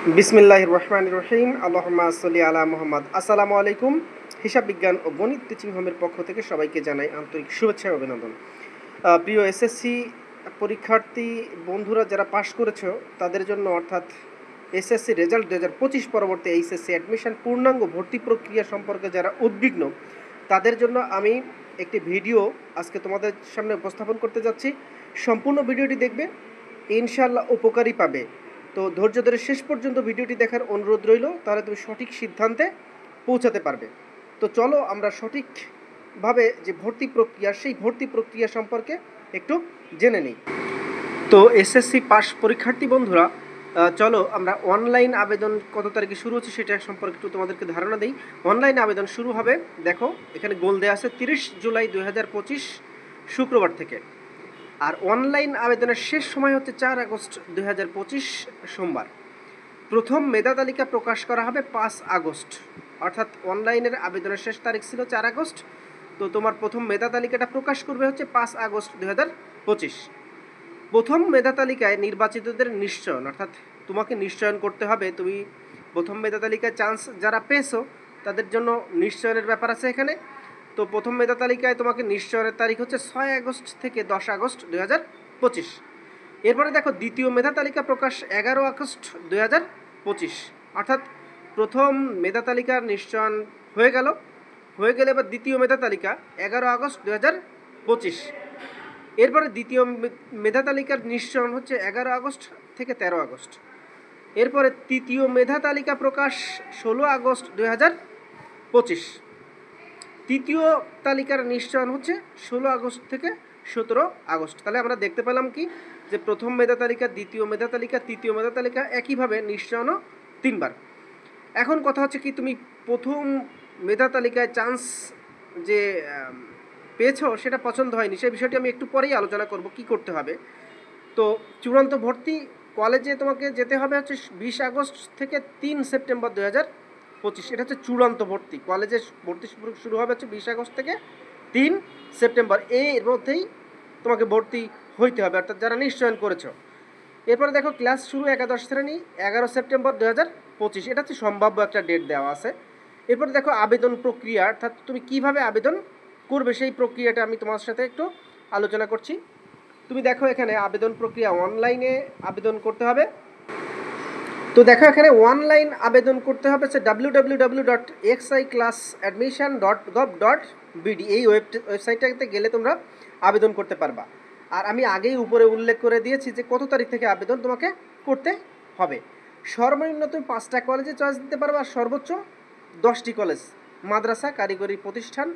বিসমিল্লাহির রহমানির রহিম। আল্লাহুম্মা সাল্লি আলা মুহাম্মদ। আসসালামু আলাইকুম। হিসাব বিজ্ঞান ও গণিত টিচিং হোমের পক্ষ থেকে সবাইকে জানাই আন্তরিক শুভেচ্ছা ও অভিনন্দন। প্রিয় এসএসসি পরীক্ষার্থী বন্ধুরা যারা পাশ করেছো তাদের জন্য, অর্থাৎ এসএসসি রেজাল্ট 2025 পরবর্তী এইচএসসি অ্যাডমিশন পূর্ণাঙ্গ ভর্তি প্রক্রিয়া সম্পর্কে যারা উদ্বিগ্ন তাদের জন্য আমি একটি ভিডিও আজকে তোমাদের সামনে উপস্থাপন করতে যাচ্ছি। সম্পূর্ণ ভিডিওটি দেখবে, ইনশাআল্লাহ উপকারী পাবে। তো ধৈর্য ধরে শেষ পর্যন্ত ভিডিওটি দেখার অনুরোধ রইল, তাহলে তুমি সঠিক সিদ্ধান্তে পৌঁছাতে পারবে। তো চলো আমরা সঠিকভাবে যে ভর্তি প্রক্রিয়া, সেই ভর্তি প্রক্রিয়া সম্পর্কে একটু জেনে নিই। তো এসএসসি পাস পরীক্ষার্থী বন্ধুরা, চলো আমরা অনলাইন আবেদন কত তারিখে শুরু হচ্ছে সেটা সম্পর্কে একটু তোমাদেরকে ধারণা দিই। অনলাইন আবেদন শুরু হবে, দেখো এখানে গোল দেওয়া আছে 30 জুলাই 2025 শুক্রবার থেকে। আর অনলাইন আবেদনের শেষ সময় হচ্ছে 4 আগস্ট 2025 সোমবার। প্রথম মেধা তালিকা প্রকাশ করা হবে 5 আগস্ট, অর্থাৎ অনলাইনের আবেদনের শেষ তারিখ ছিল 4 আগস্ট। তো তোমার প্রথম মেধা তালিকাটা প্রকাশ করবে হচ্ছে 5 আগস্ট 2025। প্রথম মেধা তালিকায় নির্বাচিতদের নিশ্চয়ন, অর্থাৎ তোমাকে নিশ্চয়ন করতে হবে। তুমি প্রথম মেধা তালিকায় চান্স যারা পেয়েছো তাদের জন্য নিশ্চয়নের ব্যাপার আছে এখানে। তো প্রথম মেধা তালিকায় তোমাকে নিশ্চয়নের তারিখ হচ্ছে 6 আগস্ট থেকে 10 আগস্ট 2025। এরপরে দেখো দ্বিতীয় মেধা তালিকা প্রকাশ 11 আগস্ট 2025, অর্থাৎ প্রথম মেধা তালিকার নিশ্চয়ন হয়ে গেলে এবার দ্বিতীয় মেধা তালিকা 11 আগস্ট 2025। এরপরে দ্বিতীয় মেধা তালিকার নিশ্চয়ন হচ্ছে 11 আগস্ট থেকে 13 আগস্ট। এরপরে তৃতীয় মেধা তালিকা প্রকাশ 16 আগস্ট 2025। তৃতীয় তালিকার নিশ্চয়ন হচ্ছে 16 আগস্ট থেকে 17 আগস্ট। তাহলে আমরা দেখতে পেলাম কি, যে প্রথম মেধা তালিকা, দ্বিতীয় মেধা তালিকা, তৃতীয় মেধা তালিকা একইভাবে নিশ্চয়নও 3 বার। এখন কথা হচ্ছে কি, তুমি প্রথম মেধা তালিকায় চান্স যে পেয়েছো সেটা পছন্দ হয়নি, সেই বিষয়টি আমি একটু পরেই আলোচনা করব কি করতে হবে। তো চূড়ান্ত ভর্তি কলেজে তোমাকে যেতে হবে হচ্ছে 20 আগস্ট থেকে 3 সেপ্টেম্বর 2025। এটা হচ্ছে চূড়ান্ত ভর্তি। কলেজে ভর্তি শুরু হবে হচ্ছে 20 আগস্ট থেকে 3 সেপ্টেম্বর, এর মধ্যেই তোমাকে ভর্তি হইতে হবে, অর্থাৎ যারা নিশ্চয়ন করেছো। এরপরে দেখো ক্লাস শুরু একাদশ শ্রেণী 11 সেপ্টেম্বর 2025, এটা হচ্ছে সম্ভাব্য একটা ডেট দেওয়া আছে। এরপরে দেখো আবেদন প্রক্রিয়া, অর্থাৎ তুমি কিভাবে আবেদন করবে সেই প্রক্রিয়াটা আমি তোমার সাথে একটু আলোচনা করছি। তুমি দেখো এখানে আবেদন প্রক্রিয়া, অনলাইনে আবেদন করতে হবে। তো দেখো এখানে অনলাইন আবেদন করতে হবে হচ্ছে www.xiclassadmission.gov.bd, এই ওয়েবসাইটটাতে গেলে তোমরা আবেদন করতে পারবা। আর আমি আগেই উপরে উল্লেখ করে দিয়েছি যে কত তারিখ থেকে আবেদন তোমাকে করতে হবে। সর্বনিম্ন তুমি 5টা কলেজে চয়েস দিতে পারবা, আর সর্বোচ্চ 10টি কলেজ, মাদ্রাসা, কারিগরি প্রতিষ্ঠান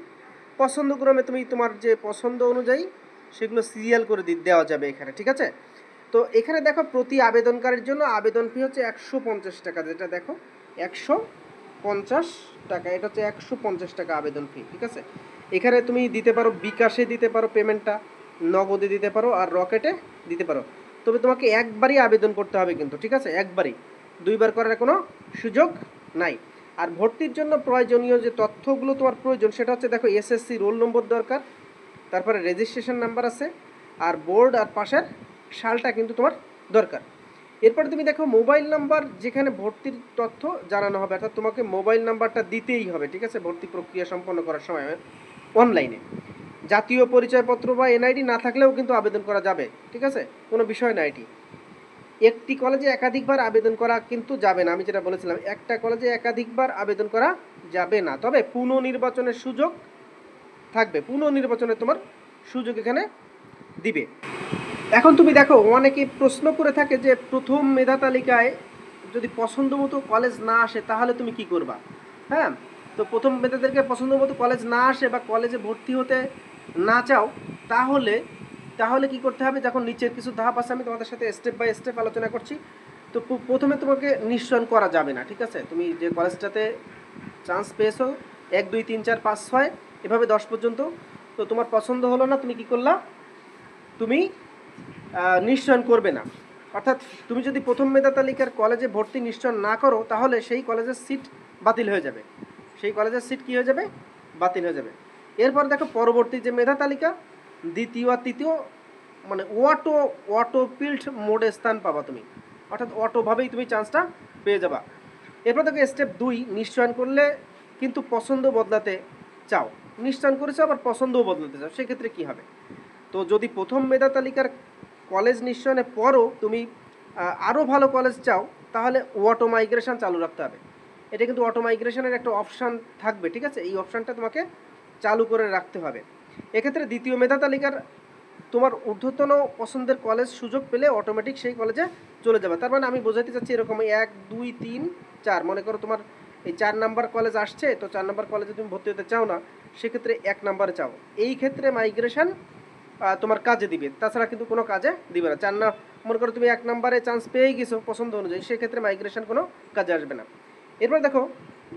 পছন্দক্রমে তুমি তোমার যে পছন্দ অনুযায়ী সেগুলো সিরিয়াল করে দেওয়া যাবে এখানে, ঠিক আছে। তো এখানে দেখো প্রতি আবেদনকারীর জন্য আবেদন ফি হচ্ছে 150 টাকা, যেটা দেখো 150 টাকা, এটা হচ্ছে 150 টাকা আবেদন ফি, ঠিক আছে। এখানে তুমি দিতে পারো বিকাশে দিতে পারো পেমেন্টটা, নগদে দিতে পারো, আর রকেটে দিতে পারো। তবে তোমাকে একবারই আবেদন করতে হবে কিন্তু, ঠিক আছে, একবারই, 2বার করার কোনো সুযোগ নাই। আর ভর্তির জন্য প্রয়োজনীয় যে তথ্যগুলো তোমার প্রয়োজন সেটা হচ্ছে দেখো এসএসসি রোল নম্বর দরকার, তারপরে রেজিস্ট্রেশন নাম্বার আছে, আর বোর্ড আর পাশের সালটা কিন্তু তোমার দরকার। এরপরে তুমি দেখো মোবাইল নাম্বার, যেখানে ভর্তির তথ্য জানানো হবে, অর্থাৎ তোমাকে মোবাইল নাম্বারটা দিতেই হবে, ঠিক আছে, ভর্তি প্রক্রিয়া সম্পন্ন করার সময় অনলাইনে। জাতীয় পরিচয়পত্র বা এনআইডি না থাকলেও কিন্তু আবেদন করা যাবে, ঠিক আছে, কোনো বিষয় না এটি। একটি কলেজে একাধিকবার আবেদন করা কিন্তু যাবে না, আমি যেটা বলেছিলাম, একটা কলেজে একাধিকবার আবেদন করা যাবে না, তবে পুনর্নির্বাচনের সুযোগ থাকবে, পুনর্নির্বাচনে তোমার সুযোগ এখানে দিবে। এখন তুমি দেখো অনেকে প্রশ্ন করে থাকে যে প্রথম মেধা তালিকায় যদি পছন্দ মতো কলেজ না আসে তাহলে তুমি কি করবা। হ্যাঁ, তো প্রথম মেধাদেরকে পছন্দ মতো কলেজ না আসে বা কলেজে ভর্তি হতে না চাও, তাহলে কি করতে হবে, যখন নিচের কিছু ধাপ আছে আমি তোমাদের সাথে স্টেপ বাই স্টেপ আলোচনা করছি। তো প্রথমে তোমাকে নিশ্চয়ন করা যাবে না, ঠিক আছে। তুমি যে কলেজটাতে চান্স পেয়েছো 1 2 3 4 5 6 এভাবে 10 পর্যন্ত, তো তোমার পছন্দ হলো না, তুমি কি করলা, তুমি নিশ্চয়ন করবে না। অর্থাৎ তুমি যদি প্রথম মেধা তালিকার কলেজে ভর্তি নিশ্চয়ন না করো তাহলে সেই কলেজের সিট বাতিল হয়ে যাবে, সেই কলেজের সিট কী হয়ে যাবে, বাতিল হয়ে যাবে। এরপর দেখো পরবর্তী যে মেধা তালিকা, দ্বিতীয় আর তৃতীয়, মানে অটো পিল্ড মোডে স্থান পাবা তুমি, অর্থাৎ অটোভাবেই তুমি চান্সটা পেয়ে যাবা। এরপর দেখো স্টেপ 2, নিশ্চয়ন করলে কিন্তু পছন্দ বদলাতে চাও, নিশ্চয়ন করেছো আবার পছন্দও বদলাতে চাও, সেক্ষেত্রে কি হবে? তো যদি প্রথম মেধা তালিকার কলেজ নিশ্চয়নের পরও তুমি আরও ভালো কলেজ চাও, তাহলে অটো মাইগ্রেশন চালু রাখতে হবে। এটা কিন্তু অটো মাইগ্রেশনের একটা অপশান থাকবে, ঠিক আছে? এই অপশানটা তোমাকে চালু করে রাখতে হবে। এক্ষেত্রে দ্বিতীয় মেধা তালিকার তোমার ঊর্ধ্বতন পছন্দের কলেজ সুযোগ পেলে অটোমেটিক সেই কলেজে চলে যাবে। তার মানে আমি বোঝাতে চাচ্ছি এরকম 1 2 3 4, মনে করো তোমার এই 4 নাম্বার কলেজ আসছে, তো 4 নাম্বার কলেজে তুমি ভর্তি হতে চাও না, সেক্ষেত্রে 1 নাম্বারে চাও। এই ক্ষেত্রে মাইগ্রেশন তোমার কাজে দিবে, তাছাড়া কিন্তু কোনো কাজে দিবে না। মনে করো তুমি 1 নাম্বারে চান্স পেয়ে গেছো পছন্দ অনুযায়ী, সেক্ষেত্রে মাইগ্রেশন কোনো কাজে আসবে না। এরপর দেখো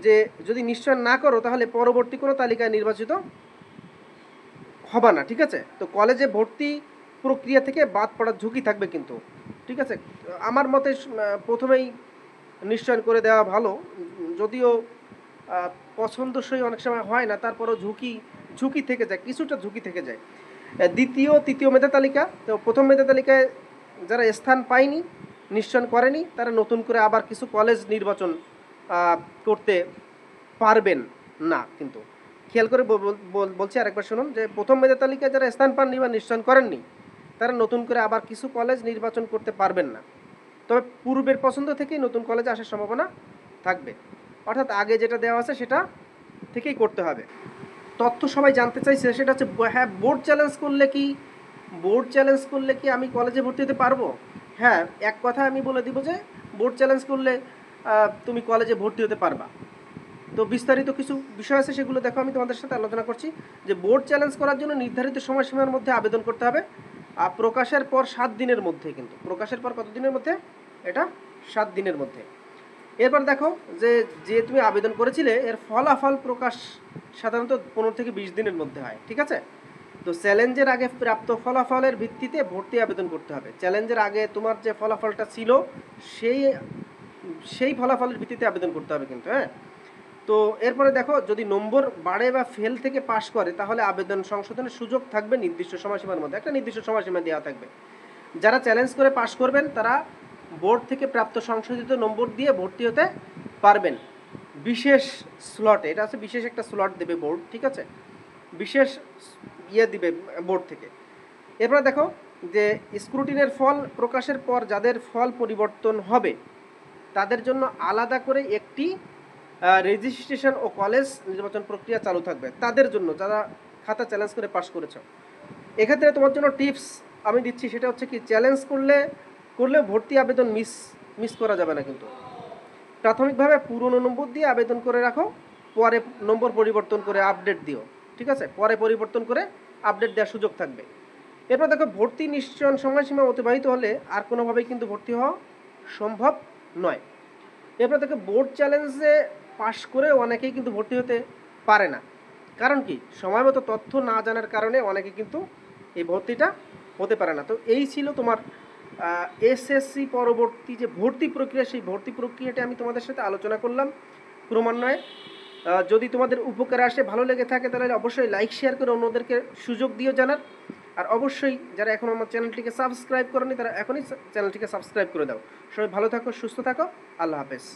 যে যদি নিশ্চয় না করো তাহলে পরবর্তী কোনো তালিকায় নির্বাচিত হবে না, ঠিক আছে? তো কলেজে ভর্তি প্রক্রিয়া থেকে বাদ পড়ার ঝুঁকি থাকবে কিন্তু, ঠিক আছে? আমার মতে প্রথমেই নিশ্চয়ন করে দেওয়া ভালো, যদিও পছন্দসই অনেক সময় হয় না, তারপরেও ঝুঁকি থেকে যায়, কিছুটা ঝুঁকি থেকে যায়। তৃতীয় মেধা তালিকা, তো প্রথম মেধা তালিকায় যারা স্থান পায়নি, নিশ্চয়ন করেনি, তারা নতুন করে আবার কিছু কলেজ নির্বাচন করতে পারবেন না। কিন্তু খেয়াল করে বলছি আরেকবার শুনুন, যে প্রথম মেধা তালিকায় যারা স্থান পাননি বা নিশ্চয়ন করেননি, তারা নতুন করে আবার কিছু কলেজ নির্বাচন করতে পারবেন না। তবে পূর্বের পছন্দ থেকেই নতুন কলেজে আসার সম্ভাবনা থাকবে, অর্থাৎ আগে যেটা দেওয়া আছে সেটা থেকেই করতে হবে। তথ্য সবাই জানতে চাইছে, সেটা হচ্ছে হ্যাঁ, বোর্ড চ্যালেঞ্জ করলে কি আমি কলেজে ভর্তি হতে পারবো? হ্যাঁ, এক কথা আমি বলে দিব যে বোর্ড চ্যালেঞ্জ করলে তুমি কলেজে ভর্তি হতে পারবা। তো বিস্তারিত কিছু বিষয় আছে, সেগুলো দেখো আমি তোমাদের সাথে আলোচনা করছি। যে বোর্ড চ্যালেঞ্জ করার জন্য নির্ধারিত সময়সীমার মধ্যে আবেদন করতে হবে, আর প্রকাশের পর 7 দিনের মধ্যে। কিন্তু প্রকাশের পর কত দিনের মধ্যে? এটা 7 দিনের মধ্যে। এরপর দেখো যে তুমি আবেদন করেছিলে এর ফলাফল প্রকাশ সাধারণত 15 থেকে 20 দিনের মধ্যে হয়, ঠিক আছে? তো চ্যালেঞ্জের আগে প্রাপ্ত ফলাফলের ভিত্তিতে ভর্তি আবেদন করতে হবে। চ্যালেঞ্জের আগে তোমার যে ফলাফলটা ছিল সেই ফলাফলের ভিত্তিতে আবেদন করতে হবে কিন্তু, হ্যাঁ। তো এরপরে দেখো, যদি নম্বর বাড়ে বা ফেল থেকে পাশ করে, তাহলে আবেদন সংশোধনের সুযোগ থাকবে নির্দিষ্ট সময়সীমার মধ্যে, একটা নির্দিষ্ট সময়সীমা দেওয়া থাকবে। যারা চ্যালেঞ্জ করে পাশ করবেন তারা বোর্ড থেকে প্রাপ্ত সংশোধিত নম্বর দিয়ে ভর্তি হতে পারবেন বিশেষ স্লটে। এটা হচ্ছে বিশেষ একটা স্লট দেবে বোর্ড, ঠিক আছে? বিশেষ দিবে বোর্ড থেকে। এরপরে দেখো যে স্ক্রুটিনের ফল প্রকাশের পর যাদের ফল পরিবর্তন হবে, তাদের জন্য আলাদা করে একটি রেজিস্ট্রেশন ও কলেজ নির্বাচন প্রক্রিয়া চালু থাকবে, তাদের জন্য যারা খাতা চ্যালেঞ্জ করে পাশ করেছ। এক্ষেত্রে তোমার জন্য টিপস আমি দিচ্ছি, সেটা হচ্ছে কি, চ্যালেঞ্জ করলেও ভর্তি আবেদন মিস করা যাবে না। কিন্তু প্রাথমিকভাবে পুরনো নম্বর দিয়ে আবেদন করে রাখো, পরে নম্বর পরিবর্তন করে আপডেট দিও, ঠিক আছে? পরে পরিবর্তন করে আপডেট দেওয়ার সুযোগ থাকবে। এরপর দেখো, ভর্তি নিশ্চয়ন সময়সীমা অতিবাহিত হলে আর কোনোভাবেই কিন্তু ভর্তি হওয়া সম্ভব নয়। এরপর দেখো, বোর্ড চ্যালেঞ্জে পাশ করে অনেকেই কিন্তু ভর্তি হতে পারে না। কারণ কি? সময় মতো তথ্য না জানার কারণে অনেকে কিন্তু এই ভর্তিটা হতে পারে না। তো এই ছিল তোমার এসএসসি পরবর্তী যে ভর্তি প্রক্রিয়া, সেই ভর্তি প্রক্রিয়াটা আমি তোমাদের সাথে আলোচনা করলাম ক্রমান্বয়ে। যদি তোমাদের উপকারে আসে, ভালো লেগে থাকে, তাহলে অবশ্যই লাইক শেয়ার করে অন্যদেরকে সুযোগ দিও জানার। আর অবশ্যই যারা এখন আমার চ্যানেলটিকে সাবস্ক্রাইব করনি, তারা এখনই চ্যানেলটিকে সাবস্ক্রাইব করে দাও। সবাই ভালো থাকো, সুস্থ থাকো, আল্লাহ হাফেজ।